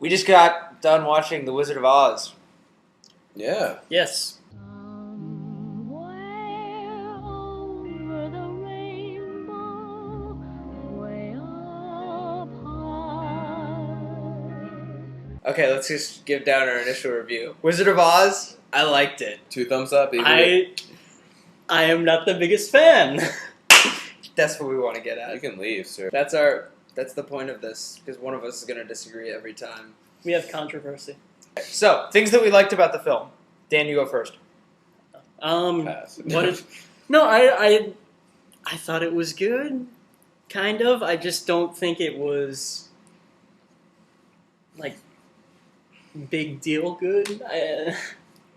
We just got done watching The Wizard of Oz. Yeah. Yes. Okay, let's just give down our initial review. Wizard of Oz, I liked it. 2 thumbs up, baby. I am not the biggest fan. That's what we want to get You at. can leave, sir. That's the point of this, because one of us is going to disagree every time. We have controversy. So, things that we liked about the film. Dan, you go first. Pass. No, I thought it was good. Kind of. I just don't think it was like big deal good.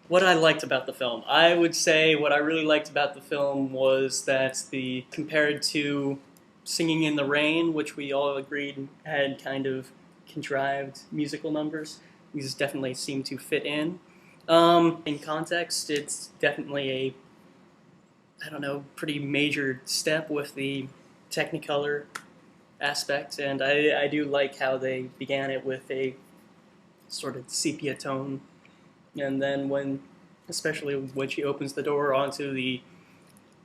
What I liked about the film, I would say what I really liked about the film was that compared to Singing in the Rain, which we all agreed had kind of contrived musical numbers, these definitely seem to fit in. In context, it's definitely pretty major step with the Technicolor aspect, and I do like how they began it with a sort of sepia tone, and then especially when she opens the door onto the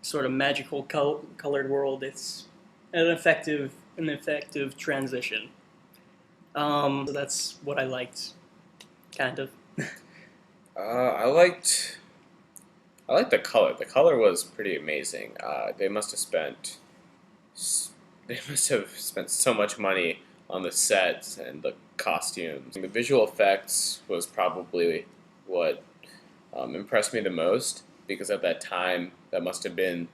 sort of magical colored world, it's an effective transition. So that's what I liked, kind of. I liked the color. The color was pretty amazing. They must have spent so much money on the sets and the costumes. The visual effects was probably what impressed me the most, because at that time that must have been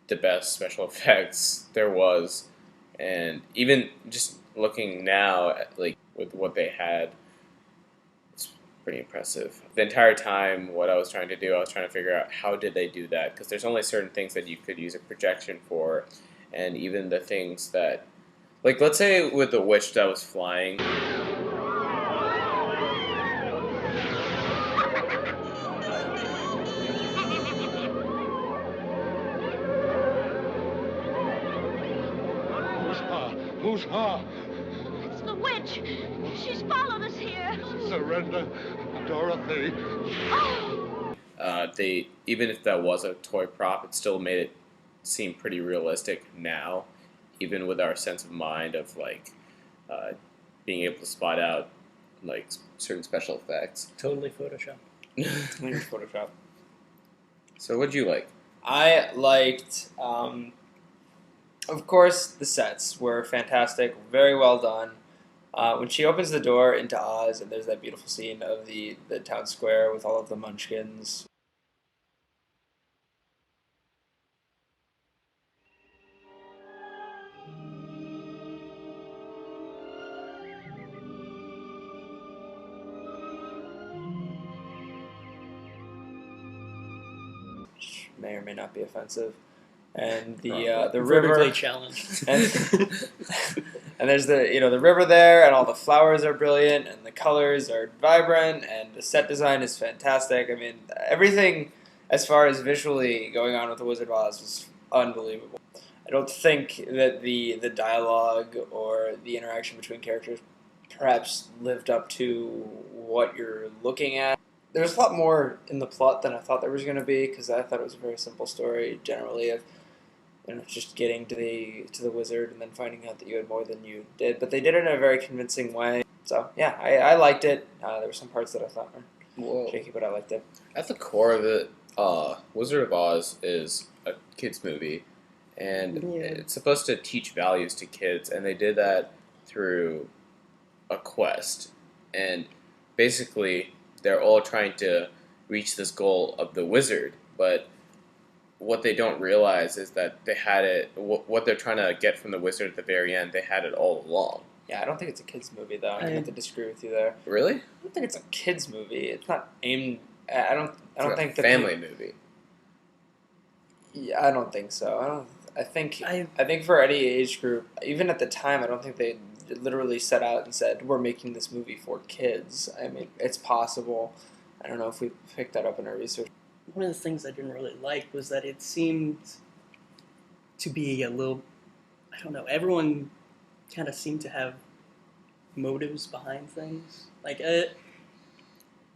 the best special effects there was. And even just looking now at, with what they had, it's pretty impressive. The entire time what I was trying to do, I was trying to figure out how did they do that, because there's only certain things that you could use a projection for, and even the things that, let's say with the witch that was flying. Who's her? It's the witch. She's followed us here. Surrender, Dorothy. They, even if that was a toy prop, it still made it seem pretty realistic now, even with our sense of mind of being able to spot out certain special effects. Totally Photoshop. Photoshop. So what'd you like? I liked, of course, the sets were fantastic, very well done. When she opens the door into Oz, and there's that beautiful scene of the town square with all of the munchkins. Which may or may not be offensive. And the river Vertically challenged. And there's the river there, and all the flowers are brilliant, and the colors are vibrant, and the set design is fantastic. I mean, everything as far as visually going on with The Wizard of Oz was unbelievable. I don't think that the dialogue or the interaction between characters perhaps lived up to what you're looking at. There's a lot more in the plot than I thought there was going to be, because I thought it was a very simple story generally of just getting to the wizard and then finding out that you had more than you did. But they did it in a very convincing way. So, yeah, I liked it. There were some parts that I thought were shaky, but I liked it. At the core of it, Wizard of Oz is a kids' movie, and it's supposed to teach values to kids, and they did that through a quest. And basically, they're all trying to reach this goal of the wizard, but what they don't realize is that they had it. What they're trying to get from the wizard at the very end, they had it all along. Yeah, I don't think it's a kids' movie, though. I'm going to have to disagree with you there. Really? I don't think it's a kids' movie. It's not aimed. I don't think it's a family movie. Yeah, I don't think so. I think for any age group, even at the time, I don't think they literally set out and said, we're making this movie for kids. I mean, it's possible. I don't know if we picked that up in our research. One of the things I didn't really like was that it seemed to be a little, everyone kind of seemed to have motives behind things. Like,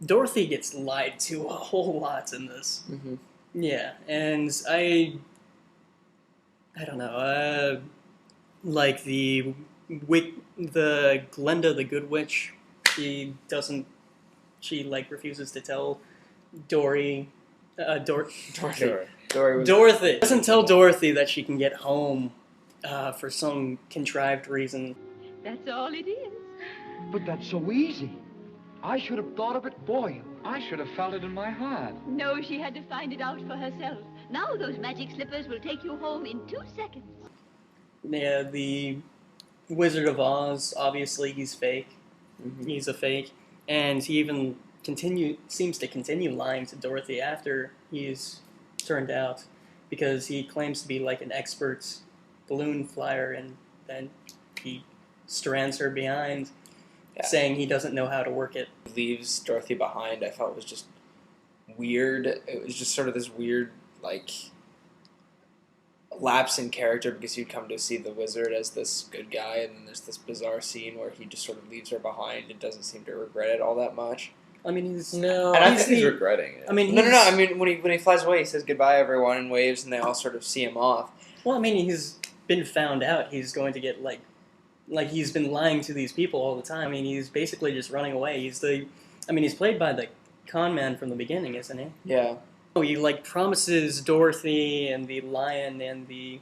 Dorothy gets lied to a whole lot in this. Mm-hmm. Yeah, and I don't know. Like the Glenda the Good Witch, she doesn't. She like refuses to tell Dorothy. Sure. Dorothy doesn't tell Dorothy that she can get home for some contrived reason. That's all it is. But that's so easy. I should have thought of it for you. I should have felt it in my heart. No, she had to find it out for herself. Now those magic slippers will take you home in 2 seconds. Yeah, the Wizard of Oz, obviously he's fake. Mm-hmm. He's a fake. And he even seems to continue lying to Dorothy after he's turned out, because he claims to be like an expert balloon flyer, and then he strands her behind, saying he doesn't know how to work it. Leaves Dorothy behind, I felt was just weird. It was just sort of this weird, like, lapse in character, because you'd come to see the wizard as this good guy, and then there's this bizarre scene where he just sort of leaves her behind and doesn't seem to regret it all that much. I mean, he's No, And I I think he's regretting it. I mean, No. I mean, when he flies away, he says goodbye, everyone, and waves, and they all sort of see him off. well, I mean, he's been found out. He's going to get like he's been lying to these people all the time. I mean, he's basically just running away. He's played by the con man from the beginning, isn't he? Yeah. Oh, he like promises Dorothy and the lion and the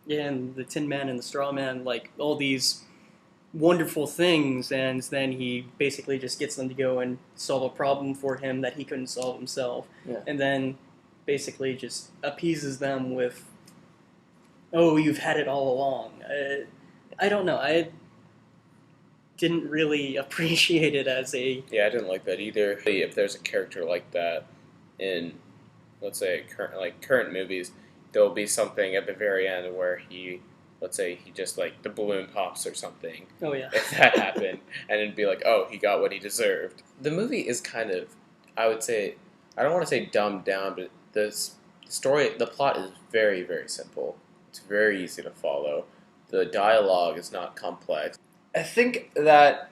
Tin Man and the Straw Man like all these wonderful things, and then he basically just gets them to go and solve a problem for him that he couldn't solve himself. Yeah. And then basically just appeases them with, "Oh, you've had it all along." I don't know. I didn't really appreciate it as a... Yeah, I didn't like that either. If there's a character like that in, let's say, current movies, there'll be something at the very end where let's say he just, like, the balloon pops or something. Oh, yeah. If that happened, and it'd be like, oh, he got what he deserved. The movie is kind of, I would say, I don't want to say dumbed down, but the plot is very, very simple. It's very easy to follow. The dialogue is not complex. I think that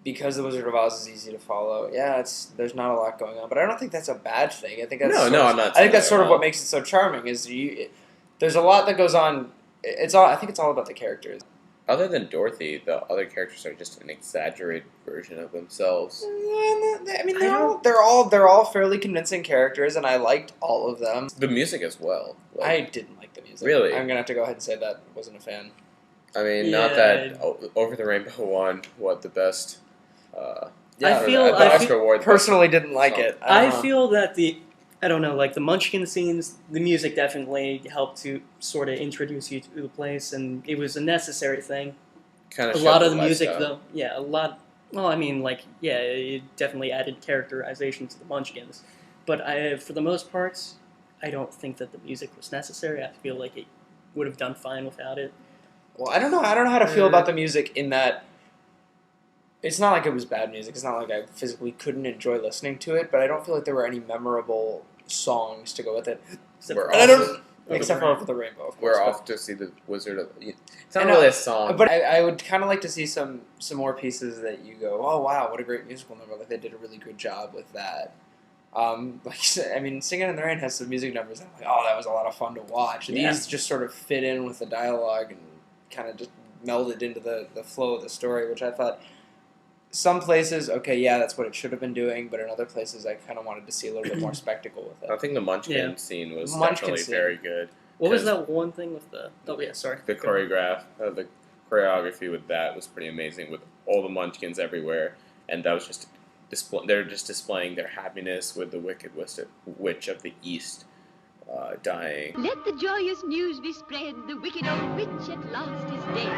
because The Wizard of Oz is easy to follow, there's not a lot going on, but I don't think that's a bad thing. I think that's I'm not. I think that's sort of what makes it so charming. There's a lot that goes on. I think it's all about the characters. Other than Dorothy, the other characters are just an exaggerated version of themselves. I mean, they're all fairly convincing characters, and I liked all of them. The music as well. I didn't like the music. Really? I'm gonna have to go ahead and say that I wasn't a fan. I mean, not that Over the Rainbow won the best. Oscar award. Personally, didn't like it. I feel that the Munchkin scenes, the music definitely helped to sort of introduce you to the place, and it was a necessary thing. Kind of a lot of the music, though, a lot. Well, I mean, it definitely added characterization to the Munchkins, but for the most part, I don't think that the music was necessary. I feel like it would have done fine without it. Well, I don't know how to feel about the music in that. It's not like it was bad music. It's not like I physically couldn't enjoy listening to it, but I don't feel like there were any memorable songs to go with it. Except for Over the Rainbow, of course. We're off to see the Wizard of... It's not really a song. But I would kind of like to see some more pieces that you go, oh, wow, what a great musical number. Like, they did a really good job with that. Singing in the Rain has some music numbers. I'm like, oh, that was a lot of fun to watch. And these just sort of fit in with the dialogue and kind of just melded into the flow of the story, which I thought... Some places, that's what it should have been doing, but in other places I kind of wanted to see a little bit more spectacle with it. I think the Munchkin scene was definitely very good. What was that one thing with the... Oh, yeah, sorry. The choreography with that was pretty amazing, with all the Munchkins everywhere, and that was just... They're just displaying their happiness with the Wicked Witch of the East dying. Let the joyous news be spread, the wicked old witch at last is dead.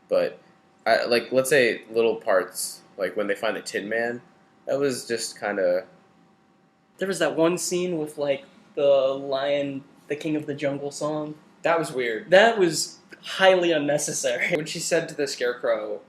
But, let's say little parts, like when they find the Tin Man, that was just kind of... There was that one scene with, the lion, the King of the Jungle song. That was weird. That was highly unnecessary. When she said to the Scarecrow,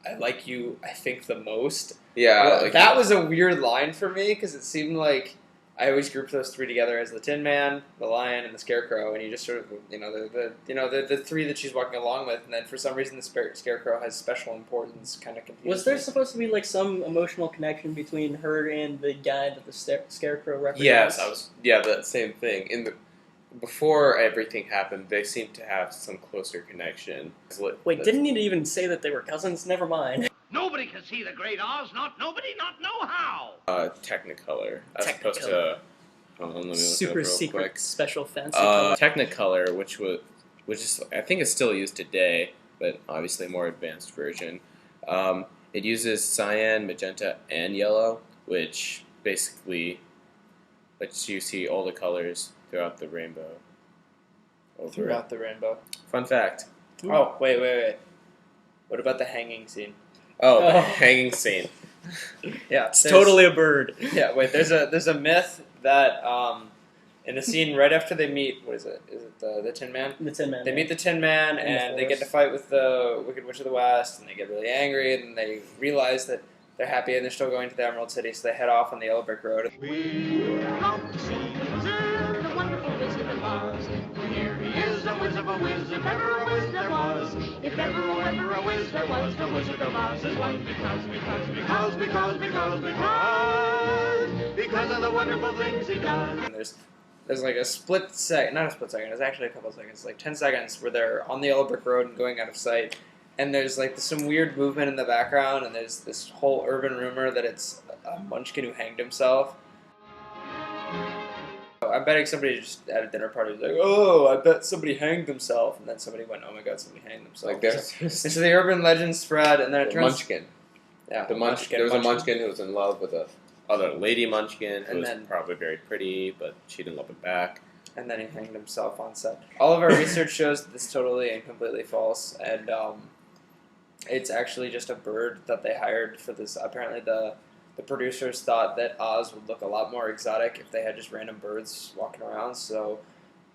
I like you, I think, the most. Yeah, Well, that was a weird line for me because it seemed like I always grouped those three together as the Tin Man, the Lion, and the Scarecrow, and you just sort of, the three that she's walking along with, and then for some reason the Scarecrow has special importance, kind of confused. Was there me. supposed to be like some emotional connection between her and the guy that the Scarecrow represents? Yes, that same thing. Before everything happened, they seemed to have some closer connection. Wait, didn't it even say that they were cousins? Never mind. Nobody can see the Great Oz, not nobody, not know how. Technicolor, as opposed to let me look Super it up real secret quick. special fancy color. Technicolor, which is I think is still used today, but obviously a more advanced version. It uses cyan, magenta, and yellow, which basically lets you see all the colors throughout the rainbow. Throughout the rainbow. Fun fact. Oh, wait. What about the hanging scene? Oh, the hanging scene. Yeah, It's totally a bird. Yeah, wait. There's a myth that in the scene right after they meet, what is it? Is it the Tin Man? The Tin Man. They meet the Tin Man, In the and they get forest. to fight with the Wicked Witch of the West, and they get really angry, and they realize that they're happy and they're still going to the Emerald City, so they head off on the Yellow Brick Road. We come to see the wizard, the wonderful Wizard of Oz. Here he is, a wizard, if ever a wizard was. If ever a wizard was, the Wizard of Oz is one because of the wonderful things he does. And there's like a split second, not a split second, it's actually a couple seconds, like 10 seconds where they're on the Yellow Brick Road and going out of sight. And there's like some weird movement in the background, and there's this whole urban rumor that it's a munchkin who hanged himself. I'm betting somebody just at a dinner party was like, "Oh, I bet somebody hanged himself," and then somebody went, "Oh my God, somebody hanged themselves." Like there's And so the urban legend spread, and then it the turns Munchkin. yeah, The Munchkin. There was a Munchkin who was in love with a other lady Munchkin who And was then- probably very pretty, but she didn't love him back. and then he hanged himself on set. All of our research shows that this is totally and completely false, and it's actually just a bird that they hired for this. Apparently, the producers thought that Oz would look a lot more exotic if they had just random birds walking around. So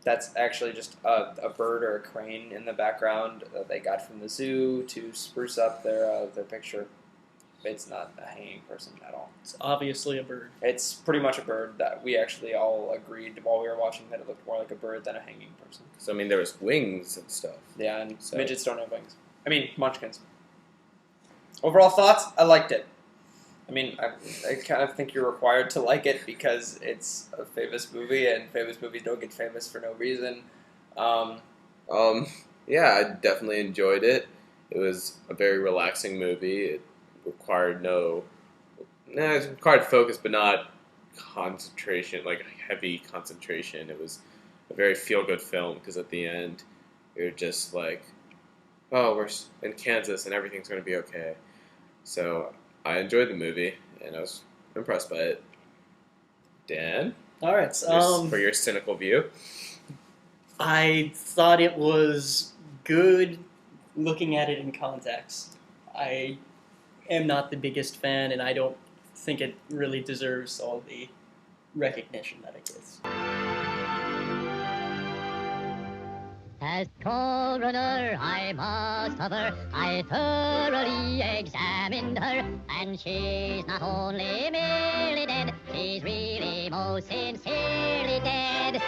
that's actually just a bird or a crane in the background that they got from the zoo to spruce up their picture. It's not a hanging person at all. It's obviously a bird. It's pretty much a bird that we actually all agreed while we were watching that it looked more like a bird than a hanging person. So I mean, there was wings and stuff. Yeah, and So- midgets don't have wings. I mean, munchkins. Overall thoughts? I liked it. I mean, I kind of think you're required to like it because it's a famous movie, and famous movies don't get famous for no reason. Yeah, I definitely enjoyed it. It was a very relaxing movie. It required it required focus, but not concentration, like heavy concentration. It was a very feel-good film because at the end, you're just like, oh, we're in Kansas and everything's going to be okay. So I enjoyed the movie and I was impressed by it. Dan, All right. for your cynical view. I thought it was good looking at it in context. I am not the biggest fan, and I don't think it really deserves all the recognition that it gets. As coroner, I must cover. I thoroughly examined her, and she's not only merely dead, she's really most sincerely dead.